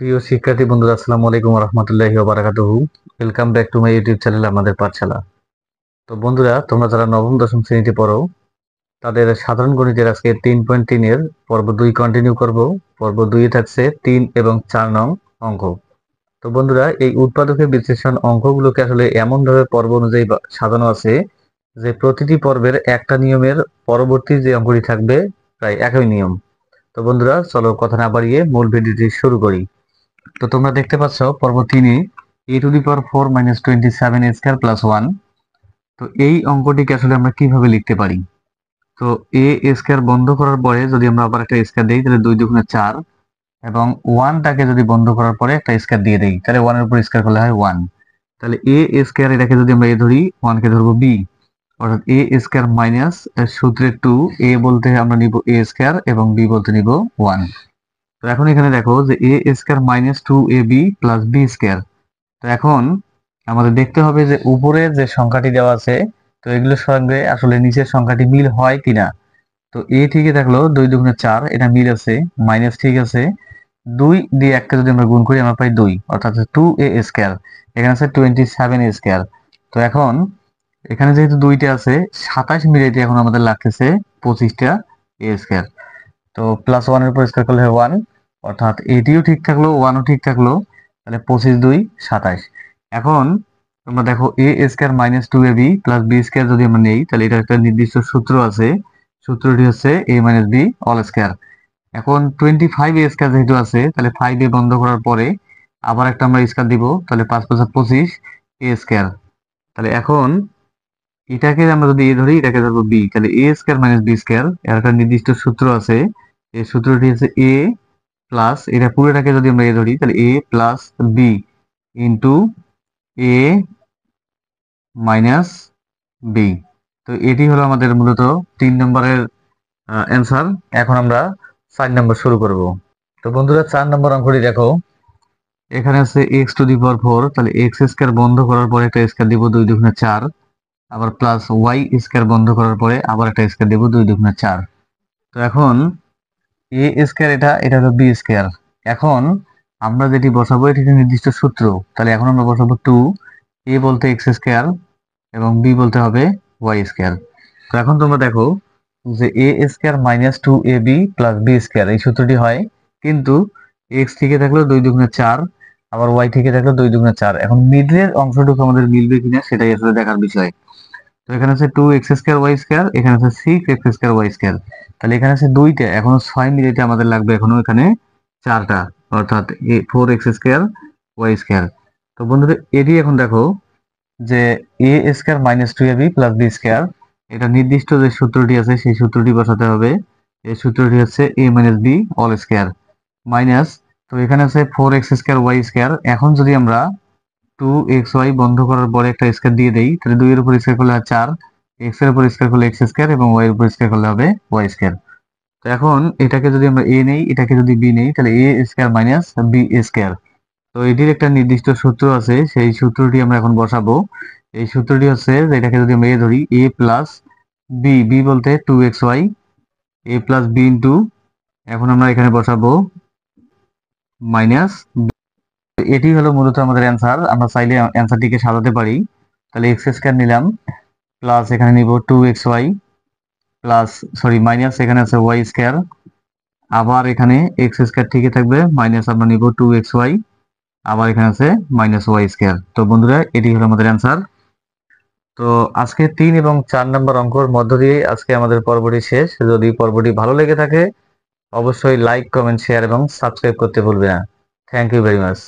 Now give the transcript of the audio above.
প্রিয় শিক্ষার্থী বন্ধুরা, আসসালামু আলাইকুম রহমতুল্লাহি ওয়া বারাকাতুহু। Welcome back to my YouTube channel আমাদের পাঠশালা। তো বন্ধুরা, তোমরা যারা নবম দশম শ্রেণীতে পড়ো তাদের সাধারণ গণিতের আজকে 3.3 এর পর্ব 2 কন্টিনিউ করব। পর্ব 2 এ থাকছে 3 এবং 4 নং অঙ্ক। তো বন্ধুরা, এই উৎপাদকের বিশ্লেষণ অঙ্কগুলোকে আসলে এমন ভাবে পর্ব অনুযায়ী সাজানো আছে যে প্রতিটি পর্বের একটা নিয়মের পরবর্তী যে অঙ্কটি থাকবে প্রায় একই নিয়ম। তো বন্ধুরা, চলো কথা না বাড়িয়ে মূল ভিডিওটি শুরু করি। তো তোমরা দেখতে পাচ্ছ পর্ব 3-এ a⁴ - 27 a² + 1। তো এই অঙ্কটিকে আসলে আমরা কিভাবে লিখতে পারি? তো a² বন্ধ করার পরে যদি আমরা আবার একটা স্কয়ার দেই তাহলে 2 দুগুণে 4, এবং 1টাকে যদি বন্ধ করার পরে একটা স্কয়ার দিয়ে দেই তাহলে 1 এর উপর স্কয়ার করলে হয় 1। তাহলে a² এটাকে যদি আমরা a ধরি, 1 কে ধরবো b, অর্থাৎ a² মাইনাস সূত্রের 2, a বলতে আমরা নিব a² এবং b বলতে নিব 1। তো এখন এখানে দেখো যে a² - 2ab + b²। তো এখন আমাদের দেখতে হবে যে উপরে যে সংখ্যাটি দেওয়া আছে, তো এগুলোর সঙ্গে আসলে নিচের সংখ্যাটি মিল হয় কিনা। তো a ঠিকই থাকলো, 2 দুগুণে 4, এটা মিল আছে। মাইনাস ঠিক আছে, 2 দিয়ে 1 কে যদি আমরা গুণ করি আমরা পাই 2, অর্থাৎ 2a²। এখানে আছে 27a²। তো এখন এখানে যেহেতু 2টা আছে, 27 মিলাইতে এখন আমাদের লাগতেছে 25টা a²। তো +1 এর উপর স্কয়ার করলে হয় 1, অর্থাৎ এটিও ঠিক থাকলো, 1ও ঠিক থাকলো। তাহলে 25 2 27। এখন তোমরা দেখো a² - 2ab + b² যদি আমরা নেই তাহলে এটা একটা নির্দিষ্ট সূত্র আছে। সূত্রটি হচ্ছে a - b হোল স্কয়ার। এখন 25a² যেহেতু আছে তাহলে 5a বন্ধ করার পরে আবার একটা আমরা স্কয়ার দিব, তাহলে 5 5 25 a²। তাহলে এখন এটাকে আমরা যদি a ধরি, এটাকে ধরবো b, তাহলে a² - b² এর একটা নির্দিষ্ট সূত্র আছে। এই সূত্রটি হচ্ছে a প্লাস, এটা পুরোটাকে যদি আমরা a ধরি তাহলে a plus b into a minus b। তো এটি হলো আমাদের মূলত 3 নম্বরের অ্যান্সার। এখন আমরা 4 নম্বর শুরু করব। তো বন্ধুরা, 4 নম্বর অঙ্কটি দেখো। এখানে আছে x⁴, তাহলে x² বন্ধ করার পরে একটা স্কয়ার দিব, 2 দুগুণে 4, আবার প্লাস y² বন্ধ করার পরে আবার একটা স্কয়ার দেব, 2 দুগুণে 4। তো এখন a² এটা হলো b²। এখন আমরা যেটি বসাবো এটি একটা নির্দিষ্ট সূত্র। তাহলে এখন আমরা বসাবো 2, a বলতে x² এবং b বলতে হবে y²। তো এখন তোমরা দেখো যে a² - 2ab + b² এই সূত্রটি হয়, কিন্তু x থেকে থাকলো 2 দুগুণে 4, আবার y থেকে থাকলো 2 দুগুণে 4। এখন মিডলের অংশটুকু আমাদের মিলবে কিনা সেটাই আসলে দেখার বিষয়। তো এখানে আছে 2x² y², এখানে আছে 6x² y²। তাহলে এখানে আছে 2টা, এখনো 6 মিলাইতে আমাদের লাগবে এখনো এখানে 4টা, অর্থাৎ 4x² y²। তো বন্ধুরা, এটি এখন দেখো যে a² - 2ab + b², এটা নির্দিষ্ট যে সূত্রটি আছে সেই সূত্রটি বসাতে হবে। এই সূত্রটি হচ্ছে a - b whole square minus, তো এখানে আছে 4x² y²। এখন যদি আমরা 2xy বন্ধ করার পরে একটা স্কয়ার দিয়ে দেই তাহলে 2 এর উপর স্কয়ার করলে হয় 4, x এর উপর স্কয়ার করলে x² এবং y এর উপর স্কয়ার করলে হবে y²। তো এখন এটাকে যদি আমরা a নেই, এটাকে যদি b নেই তাহলে a² - b²। তো এটির একটা নির্দিষ্ট সূত্র আছে, সেই সূত্রটি আমরা এখন বসাবো। এই সূত্রটি হচ্ছে যে এটাকে যদি আমরা a ধরি, a প্লাস b, b বলতে 2xy, a plus b into, এখন আমরা এখানে বসাবো মাইনাস। এটি হলো মূলত আমাদের অ্যান্সার। আমরা চাইলে অ্যান্সারটিকে সাজাতে পারি। তাহলে x² নিলাম, প্লাস এখানে নিব 2xy, প্লাস সরি মাইনাস এখানে আছে y², আবার এখানে x² ঠিকই থাকবে, মাইনাস আমরা নিব 2xy, আবার এখানে আছে -y²। তো বন্ধুরা, এটি হলো আমাদের অ্যান্সার। তো আজকে 3 এবং 4 নম্বর অঙ্কর মধ্য দিয়ে আজকে আমাদের পর্বটি শেষ। যদি পর্বটি ভালো লেগে থাকে অবশ্যই লাইক, কমেন্ট, শেয়ার এবং সাবস্ক্রাইব করতে ভুলবে না। Thank you very much.